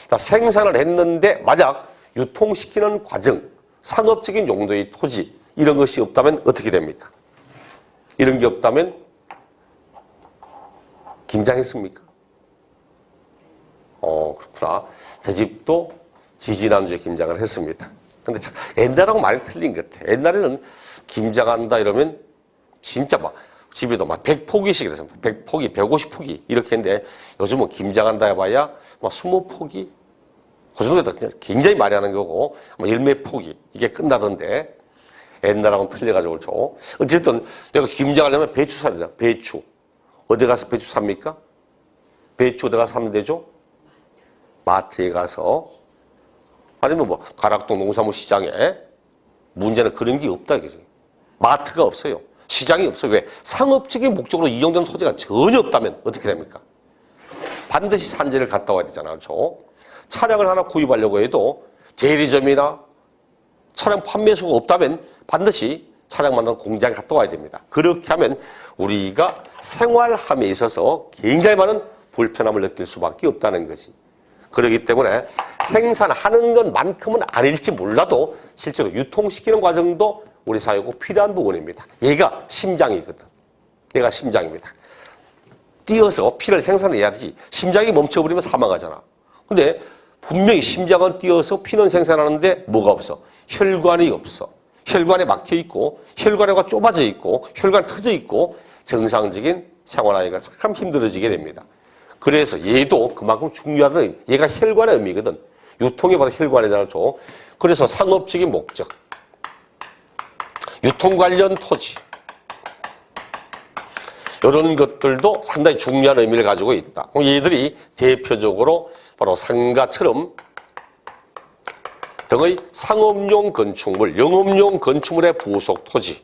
자, 생산을 했는데 만약 유통시키는 과정, 상업적인 용도의 토지, 이런 것이 없다면 어떻게 됩니까? 이런 게 없다면 김장했습니까? 그렇구나. 제 집도 지지난주에 김장을 했습니다. 근데 참 옛날하고 많이 틀린 것 같아. 옛날에는 김장한다 이러면 진짜 막 집에도 막 100포기씩 그래서 100포기, 150포기 이렇게 했는데 요즘은 김장한다 해봐야 막 20포기? 그 정도에도 굉장히 많이 하는 거고 열몇 포기 이게 끝나던데 옛날하고는 틀려가지고 그렇죠. 어쨌든 내가 김장하려면 배추 사야 되잖아. 배추. 어디 가서 배추 삽니까? 배추 어디 가서 사면 되죠? 마트에 가서 아니면 뭐 가락동 농산물 시장에 문제는 그런 게 없다 이거지. 마트가 없어요. 시장이 없어요. 왜? 상업적인 목적으로 이용되는 소재가 전혀 없다면 어떻게 됩니까? 반드시 산지를 갔다 와야 되잖아요. 그렇죠? 차량을 하나 구입하려고 해도 대리점이나 차량 판매소가 없다면 반드시 차량 만드는 공장에 갔다 와야 됩니다. 그렇게 하면 우리가 생활함에 있어서 굉장히 많은 불편함을 느낄 수밖에 없다는 거지. 그렇기 때문에 생산하는 것만큼은 아닐지 몰라도 실제로 유통시키는 과정도 우리 사회에 꼭 필요한 부분입니다. 얘가 심장이거든. 얘가 심장입니다. 뛰어서 피를 생산해야지. 심장이 멈춰버리면 사망하잖아. 근데 분명히 심장은 뛰어서 피는 생산하는데 뭐가 없어? 혈관이 없어. 혈관에 막혀 있고 혈관에가 좁아져 있고 혈관 터져 있고 정상적인 생활하기가 참 힘들어지게 됩니다. 그래서 얘도 그만큼 중요하다. 얘가 혈관의 의미거든. 유통이 바로 혈관이잖아. 그래서 상업적인 목적, 유통 관련 토지 이런 것들도 상당히 중요한 의미를 가지고 있다. 얘들이 대표적으로 바로 상가처럼 등의 상업용 건축물, 영업용 건축물의 부속 토지,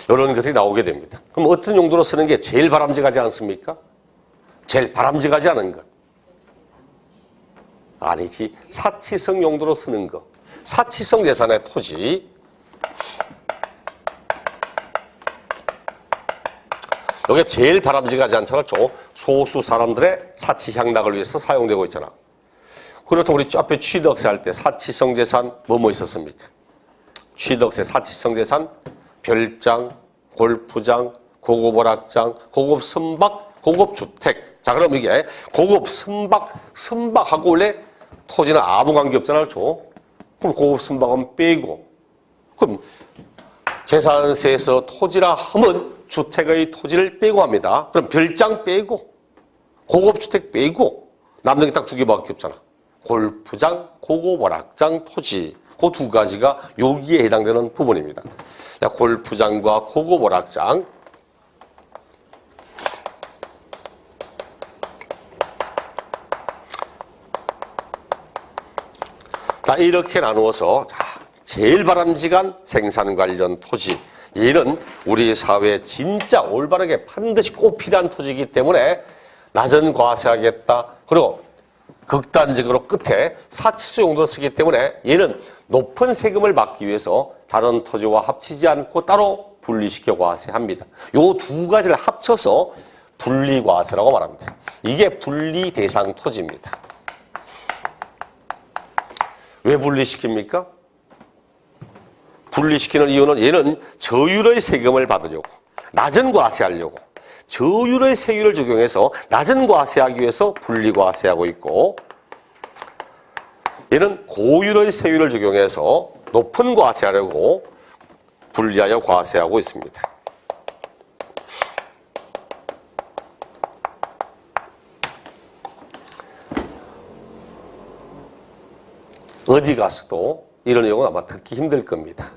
이런 것들이 나오게 됩니다. 그럼 어떤 용도로 쓰는 게 제일 바람직하지 않습니까? 제일 바람직하지 않은 것. 아니지. 사치성 용도로 쓰는 것. 사치성 재산의 토지. 이게 제일 바람직하지 않잖아. 소수 사람들의 사치 향락을 위해서 사용되고 있잖아. 그렇다고 우리 앞에 취득세 할 때 사치성 재산 뭐뭐 있었습니까? 취득세 사치성 재산 별장, 골프장, 고급 오락장, 고급 선박, 고급 주택. 자, 그럼 이게 고급 선박하고 원래 토지는 아무 관계 없잖아요. 그럼 고급 선박은 빼고, 그럼 재산세에서 토지라 하면 주택의 토지를 빼고 합니다. 그럼 별장 빼고, 고급 주택 빼고, 남는 게 딱 두 개밖에 없잖아. 골프장, 고급 오락장, 토지. 그 두 가지가 여기에 해당되는 부분입니다. 골프장과 고급 오락장. 이렇게 나누어서 제일 바람직한 생산 관련 토지. 얘는 우리 사회에 진짜 올바르게 반드시 꼭 필요한 토지이기 때문에 낮은 과세하겠다. 그리고 극단적으로 끝에 사치수 용도로 쓰기 때문에 얘는 높은 세금을 받기 위해서 다른 토지와 합치지 않고 따로 분리시켜 과세합니다. 요 두 가지를 합쳐서 분리과세라고 말합니다. 이게 분리 대상 토지입니다. 왜 분리시킵니까? 분리시키는 이유는 얘는 저율의 세금을 받으려고, 낮은 과세하려고 저율의 세율을 적용해서 낮은 과세하기 위해서 분리과세하고 있고, 얘는 고율의 세율을 적용해서 높은 과세하려고 분리하여 과세하고 있습니다. 어디 가서도 이런 내용은 아마 듣기 힘들 겁니다.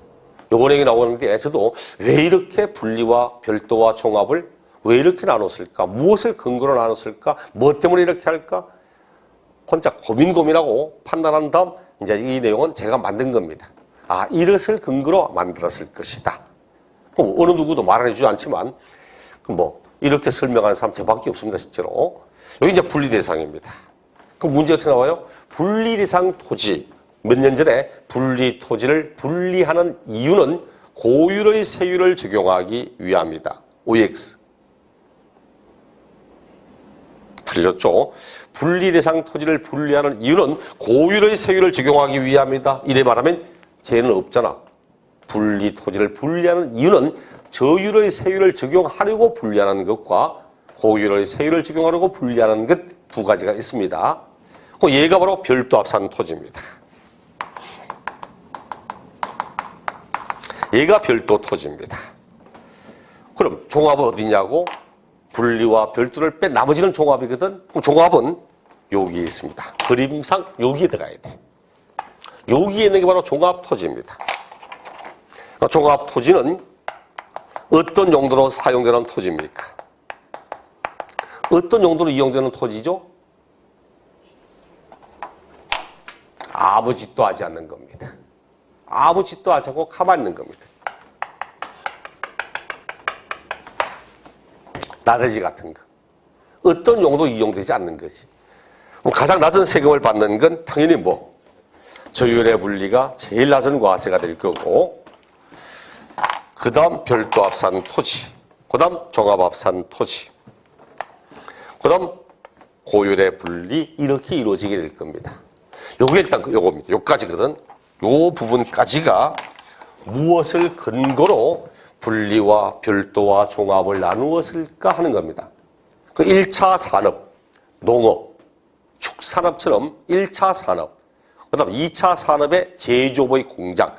요번 얘기 나오는데 저도 왜 이렇게 분리와 별도와 종합을 왜 이렇게 나눴을까? 무엇을 근거로 나눴을까? 뭐 때문에 이렇게 할까? 혼자 고민하고 판단한 다음 이제 이 내용은 제가 만든 겁니다. 아, 이것을 근거로 만들었을 것이다. 그럼 어느 누구도 말해주지 않지만 뭐 이렇게 설명하는 사람 저밖에 없습니다, 실제로. 여기 이제 분리 대상입니다. 그럼 문제가 어떻게 나와요? 분리 대상 토지. 몇 년 전에 분리 토지를 분리하는 이유는 고율의 세율을 적용하기 위함이다. OX. 틀렸죠? 분리 대상 토지를 분리하는 이유는 고율의 세율을 적용하기 위함이다. 이래 말하면 죄는 없잖아. 분리 토지를 분리하는 이유는 저율의 세율을 적용하려고 분리하는 것과 고율의 세율을 적용하려고 분리하는 것 두 가지가 있습니다. 그 얘가 바로 별도 합산 토지입니다. 얘가 별도 토지입니다. 그럼 종합은 어디냐고? 분리와 별도를 뺀 나머지는 종합이거든. 그럼 종합은 여기에 있습니다. 그림상 여기에 들어가야 돼. 여기에 있는 게 바로 종합 토지입니다. 종합 토지는 어떤 용도로 사용되는 토지입니까? 어떤 용도로 이용되는 토지죠? 아무 짓도 하지 않는 겁니다. 아무 짓도 하지 않고 가만히 있는 겁니다. 나르지 같은 거. 어떤 용도로 이용되지 않는 거지. 가장 낮은 세금을 받는 건 당연히 뭐 저율의 분리가 제일 낮은 과세가 될 거고, 그 다음 별도 합산 토지, 그 다음 종합 합산 토지, 그 다음 고율의 분리, 이렇게 이루어지게 될 겁니다. 요게 일단 요겁니다. 요까지거든. 요 부분까지가 무엇을 근거로 분리와 별도와 종합을 나누었을까 하는 겁니다. 그 1차 산업, 농업, 축산업처럼 1차 산업, 그 다음 2차 산업의 제조업의 공장,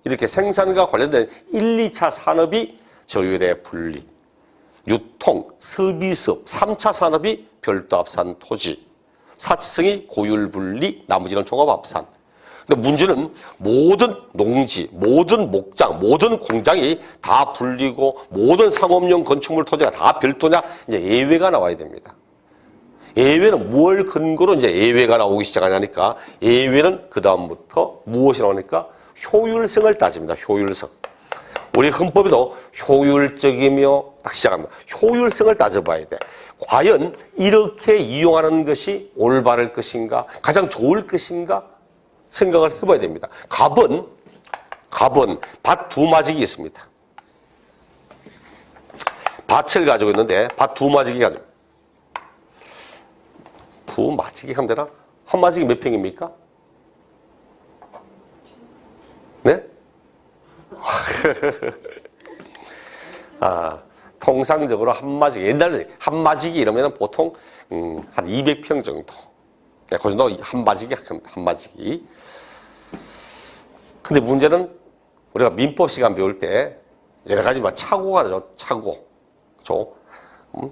이렇게 생산과 관련된 1, 2차 산업이 저율의 분리, 유통, 서비스업, 3차 산업이 별도 합산 토지, 4차성이 고율 분리, 나머지는 종합 합산. 근데 문제는 모든 농지, 모든 목장, 모든 공장이 다 분리고 모든 상업용 건축물 토지가 다 별도냐? 이제 예외가 나와야 됩니다. 예외는 뭘 근거로 이제 예외가 나오기 시작하냐니까, 예외는 그 다음부터 무엇이 나오니까 효율성을 따집니다. 효율성. 우리 헌법에도 효율적이며 딱 시작합니다. 효율성을 따져봐야 돼. 과연 이렇게 이용하는 것이 올바를 것인가? 가장 좋을 것인가? 생각을 해봐야 됩니다. 갑은 밭 두 마지기 있습니다. 밭을 가지고 있는데 밭 두 마지기 가지고, 두 마지기 하면 되나? 한 마지기 몇 평입니까? 네? 통상적으로 한 마지기, 옛날에 한 마지기 이러면 보통 한 200평 정도. 네, 그 정도 한 마지기, 한 마지기. 근데 문제는 우리가 민법 시간 배울 때 여러 가지 막 착오가 나죠. 착오. 그렇죠?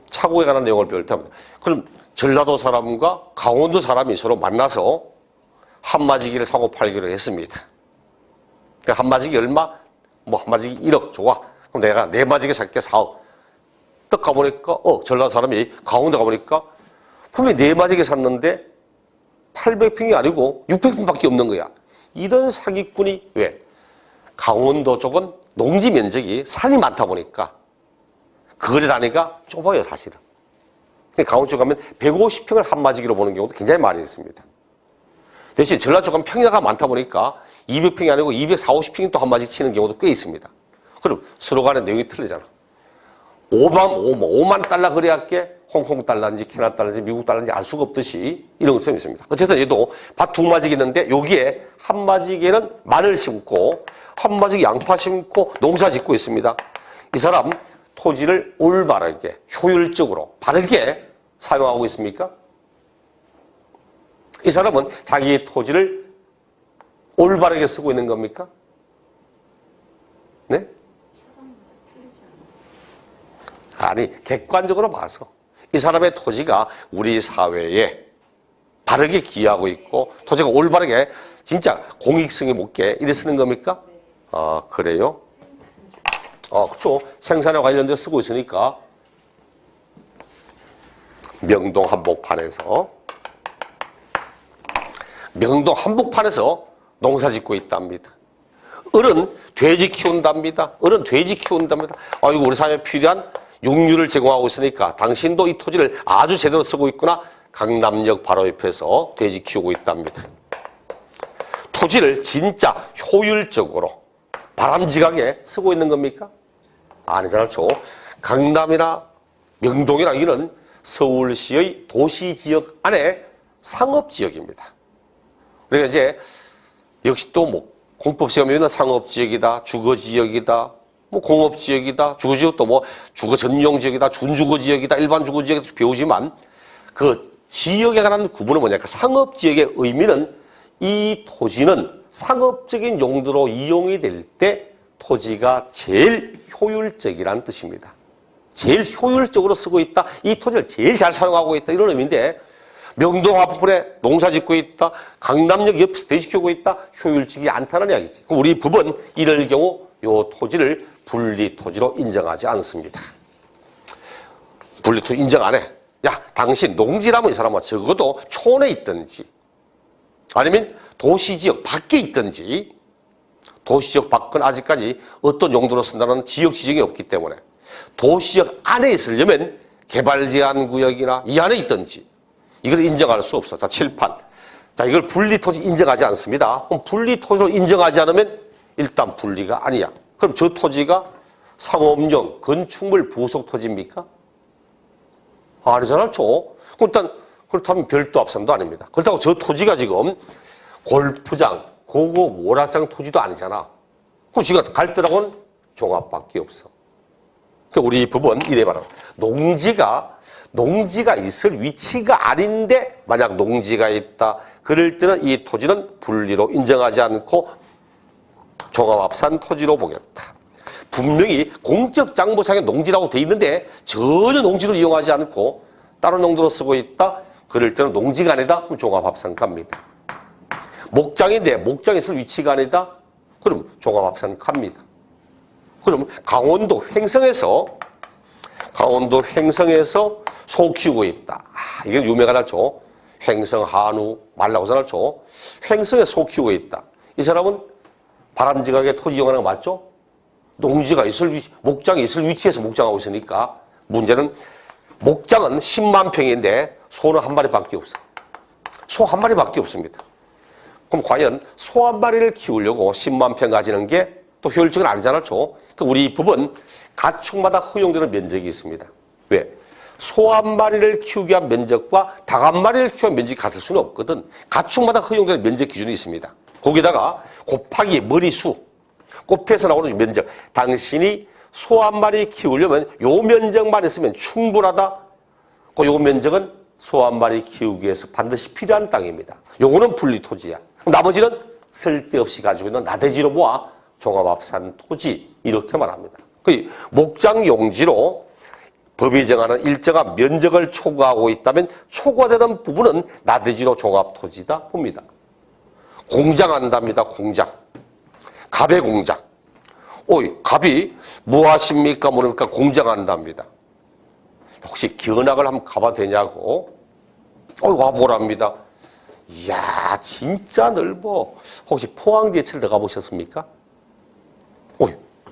착오에 관한 내용을 배울 때 합니다. 그럼 전라도 사람과 강원도 사람이 서로 만나서 한 마지기를 사고 팔기로 했습니다. 한 마지기 얼마? 뭐 한 마지기 1억 좋아. 그럼 내가 네 마지기 살게 4억. 딱 가보니까 전라도 사람이 강원도 가보니까 분명히 네 마지기 샀는데 800평이 아니고 600평밖에 없는 거야. 이런 사기꾼이 왜? 강원도 쪽은 농지 면적이 산이 많다 보니까 거리 단위가 좁아요, 사실은. 강원도 쪽 가면 150평을 한 마지기로 보는 경우도 굉장히 많이 있습니다. 대신 전라도 쪽 가면 평야가 많다 보니까 200평이 아니고 240, 50평이 또 한 마지기 치는 경우도 꽤 있습니다. 그럼 서로 간의 내용이 틀리잖아. 5만 달러 거래할게 홍콩 달러인지 캐나다 달러인지 미국 달러인지 알 수가 없듯이 이런 것처럼 있습니다. 어쨌든 얘도 밭 두 마지기 있는데 여기에 한 마지기에는 마늘 심고 한 마지기 양파 심고 농사 짓고 있습니다. 이 사람 토지를 올바르게 효율적으로 바르게 사용하고 있습니까? 이 사람은 자기의 토지를 올바르게 쓰고 있는 겁니까? 네? 아니, 객관적으로 봐서 이 사람의 토지가 우리 사회에 바르게 기여하고 있고 토지가 올바르게 진짜 공익성이 높게 이래 쓰는 겁니까? 아, 그래요? 그렇죠. 생산에 관련돼 쓰고 있으니까 명동 한복판에서 농사 짓고 있답니다. 어른 돼지 키운답니다. 아이고, 우리 사회에 필요한 육류를 제공하고 있으니까 당신도 이 토지를 아주 제대로 쓰고 있구나. 강남역 바로 옆에서 돼지 키우고 있답니다. 토지를 진짜 효율적으로 바람직하게 쓰고 있는 겁니까? 아니잖아요. 강남이나 명동이나 이런 서울시의 도시지역 안에 상업지역입니다. 그러니까 이제 역시 또 뭐 공법시험에는 상업지역이다, 주거지역이다, 뭐 공업지역이다, 주거지역도 뭐 주거 전용지역이다, 준주거지역이다, 일반 주거지역에서 배우지만 그 지역에 관한 구분은 뭐냐? 그 상업지역의 의미는 이 토지는 상업적인 용도로 이용이 될 때 토지가 제일 효율적이라는 뜻입니다. 제일 효율적으로 쓰고 있다. 이 토지를 제일 잘 사용하고 있다. 이런 의미인데 명동 앞부분에 농사 짓고 있다. 강남역 옆에서 돼지 키우고 있다. 효율적이 않다는 이야기지. 우리 법은 이럴 경우 이 토지를 분리토지로 인정하지 않습니다. 분리토지 인정 안 해. 야, 당신 농지라면 이 사람은 적어도 촌에 있든지 아니면 도시지역 밖에 있든지 도시지역 밖은 아직까지 어떤 용도로 쓴다는 지역 지정이 없기 때문에 도시지역 안에 있으려면 개발제한구역이나 이 안에 있든지 이걸 인정할 수 없어. 자, 칠판. 자, 이걸 분리토지 인정하지 않습니다. 그럼 분리토지로 인정하지 않으면 일단 분리가 아니야. 그럼 저 토지가 상업용 건축물 부속 토지입니까? 아니잖아요. 일단 그렇다면 별도 합산도 아닙니다. 그렇다고 저 토지가 지금 골프장, 고급 오락장 토지도 아니잖아. 그럼 지가 갈 때라고는 종합밖에 없어. 그러니까 우리 법은 이래 말하는 농지가 있을 위치가 아닌데 만약 농지가 있다. 그럴 때는 이 토지는 분리로 인정하지 않고 종합합산 토지로 보겠다. 분명히 공적 장부상에 농지라고 돼 있는데 전혀 농지를 이용하지 않고 다른 용도로 쓰고 있다. 그럴 때는 농지가 아니다. 그럼 종합합산 갑니다. 목장인데 목장에 있을 위치가 아니다. 그럼 종합합산 갑니다. 그럼 강원도 횡성에서 소 키우고 있다. 이건 유명하죠. 횡성, 한우, 말라고잖아요. 횡성에 소 키우고 있다. 이 사람은 바람직하게 토지 이용하는 거 맞죠? 농지가 목장이 있을 위치에서 목장하고 있으니까 문제는 목장은 10만 평인데 소는 한 마리밖에 없어. 소 한 마리밖에 없습니다. 그럼 과연 소 한 마리를 키우려고 10만 평 가지는 게 또 효율적은 아니잖아요. 그러니까 우리 법은 가축마다 허용되는 면적이 있습니다. 왜? 소 한 마리를 키우기 위한 면적과 닭 한 마리를 키우기 위한 면적이 같을 수는 없거든. 가축마다 허용되는 면적 기준이 있습니다. 거기다가 곱하기 머리수, 곱해서 나오는 면적. 당신이 소 한 마리 키우려면 요 면적만 있으면 충분하다. 요 면적은 소 한 마리 키우기 위해서 반드시 필요한 땅입니다. 요거는 분리토지야. 나머지는 쓸데없이 가지고 있는 나대지로 모아 종합합산 토지 이렇게 말합니다. 그 목장 용지로 법이 정하는 일정한 면적을 초과하고 있다면 초과되는 부분은 나대지로 종합토지다 봅니다. 공장한답니다. 공장. 갑의 공장. 갑이 뭐 하십니까? 모르니까 공장한답니다. 혹시 견학을 한번 가봐도 되냐고? 와보랍니다. 이야, 진짜 넓어. 혹시 포항제철 들어가 보셨습니까?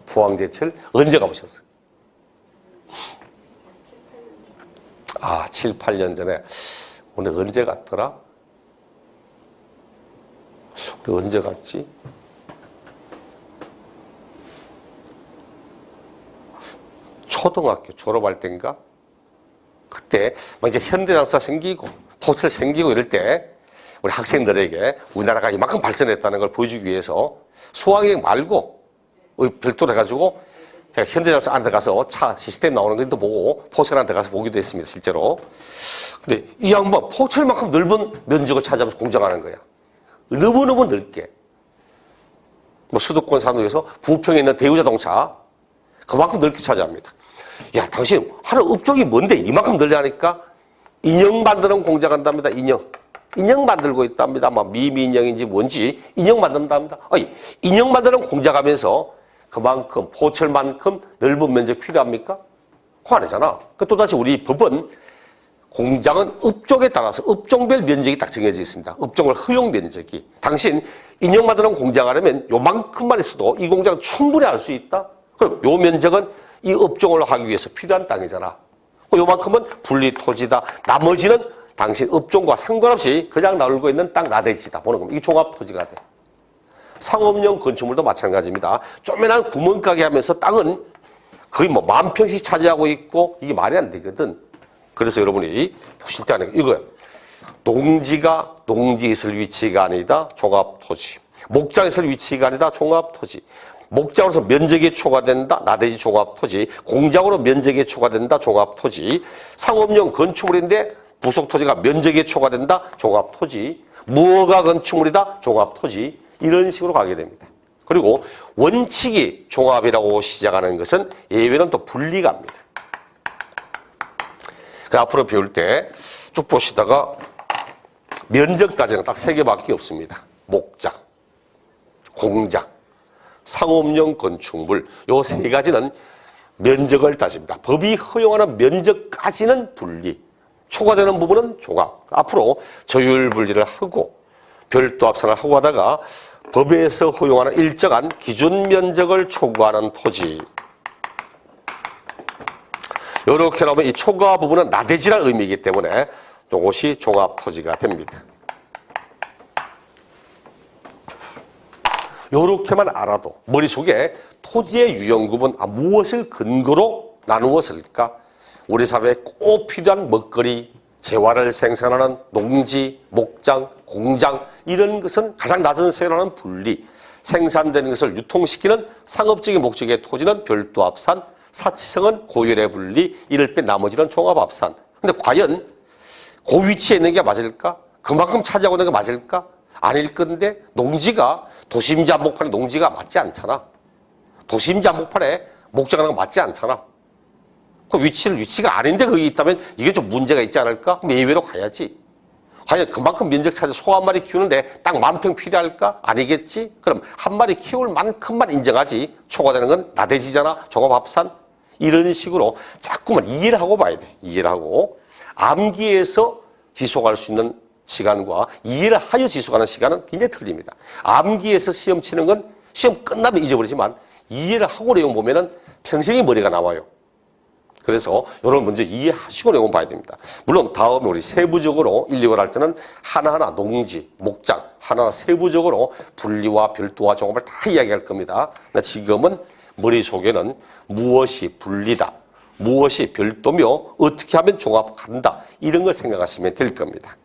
포항제철 언제 가보셨어요? 7, 8년 전에. 오늘 언제 갔더라? 우리 언제 갔지? 초등학교 졸업할 때인가? 그때 막 이제 현대장사 생기고 포철 생기고 이럴 때 우리 학생들에게 우리나라가 이만큼 발전했다는 걸 보여주기 위해서 수학여행 말고 별도로 해가지고 제가 현대장사 안에 가서 차 시스템 나오는 것도 보고 포철 안에 가서 보기도 했습니다. 실제로. 근데 이 양반 포철만큼 넓은 면적을 찾아서 공장하는 거야. 너무너무 넓게. 뭐 수도권 산업에서 부평에 있는 대우자동차 그만큼 넓게 차지합니다. 야, 당신 하는 업종이 뭔데 이만큼 늘려니까 인형 만드는 공장 한답니다. 인형 만들고 있답니다. 막 미인형인지 뭔지 인형 만든답니다. 아니, 인형 만드는 공장 하면서 그만큼 포철만큼 넓은 면적 필요합니까? 그거 아니잖아. 또다시 우리 법은 공장은 업종에 따라서 업종별 면적이 딱 정해져 있습니다. 업종을 허용 면적이. 당신 인형 만드는 공장 하려면 요만큼만 있어도 이 공장은 충분히 할 수 있다? 그럼 요 면적은 이 업종을 하기 위해서 필요한 땅이잖아. 요만큼은 분리 토지다. 나머지는 당신 업종과 상관없이 그냥 나올고 있는 땅 나대지다. 보는 겁니다. 이게 종합 토지가 돼. 상업용 건축물도 마찬가지입니다. 쪼매난 구멍가게 하면서 땅은 거의 뭐 10,000평씩 차지하고 있고 이게 말이 안 되거든. 그래서 여러분이 보실 때 아니고 이거예요. 농지가 농지 있을 위치가 아니다. 종합 토지. 목장 있을 위치가 아니다. 종합 토지. 목장으로서 면적이 초과된다. 나대지 종합 토지. 공장으로 면적이 초과된다. 종합 토지. 상업용 건축물인데 부속 토지가 면적이 초과된다. 종합 토지. 무허가 건축물이다. 종합 토지. 이런 식으로 가게 됩니다. 그리고 원칙이 종합이라고 시작하는 것은 예외는 또 분리가 합니다. 그 앞으로 배울 때 쭉 보시다가 면적까지는 딱 3개밖에 없습니다. 목장, 공장, 상업용 건축물 요 3가지는 면적을 따집니다. 법이 허용하는 면적까지는 분리, 초과되는 부분은 종합. 앞으로 저율 분리를 하고 별도 합산을 하고 하다가 법에서 허용하는 일정한 기준 면적을 초과하는 토지. 이렇게 나오면 이 초과 부분은 나대지란 의미이기 때문에 이것이 종합 토지가 됩니다. 이렇게만 알아도 머릿속에 토지의 유형 구분, 무엇을 근거로 나누었을까? 우리 사회에 꼭 필요한 먹거리, 재화를 생산하는 농지, 목장, 공장 이런 것은 가장 낮은 세율하는 분리, 생산되는 것을 유통시키는 상업적인 목적의 토지는 별도 합산, 사치성은 고율의 분리, 이를 뺀 나머지는 종합 합산. 근데 과연 그 위치에 있는 게 맞을까? 그만큼 차지하고 있는 게 맞을까? 아닐 건데 농지가 도심지 한복판에 농지가 맞지 않잖아. 도심지 한복판에 목장하는 거 맞지 않잖아. 그 위치가 아닌데 거기 있다면 이게 좀 문제가 있지 않을까? 그럼 예외로 가야지. 과연 그만큼 면적 차지 소 한 마리 키우는데 딱 10,000평 필요할까? 아니겠지? 그럼 한 마리 키울 만큼만 인정하지. 초과되는 건 나대지잖아. 종합합산. 이런 식으로 자꾸만 이해를 하고 봐야 돼. 이해를 하고. 암기해서 지속할 수 있는 시간과 이해를 하여 지속하는 시간은 굉장히 틀립니다. 암기해서 시험 치는 건 시험 끝나면 잊어버리지만 이해를 하고 내용 보면은 평생의 머리가 나와요. 그래서 이런 문제 이해하시고 내용 봐야 됩니다. 물론 다음에 우리 세부적으로 1, 2월 할 때는 하나하나 농지, 목장, 하나하나 세부적으로 분리와 별도와 종합을 다 이야기할 겁니다. 근데 지금은 머릿속에는 무엇이 분리다, 무엇이 별도며 어떻게 하면 종합한다 이런 걸 생각하시면 될 겁니다.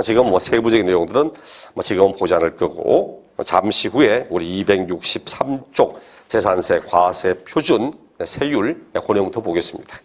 지금 뭐 세부적인 내용들은 지금은 보지 않을 거고 잠시 후에 우리 263쪽 재산세 과세 표준 세율 그 내용부터 보겠습니다.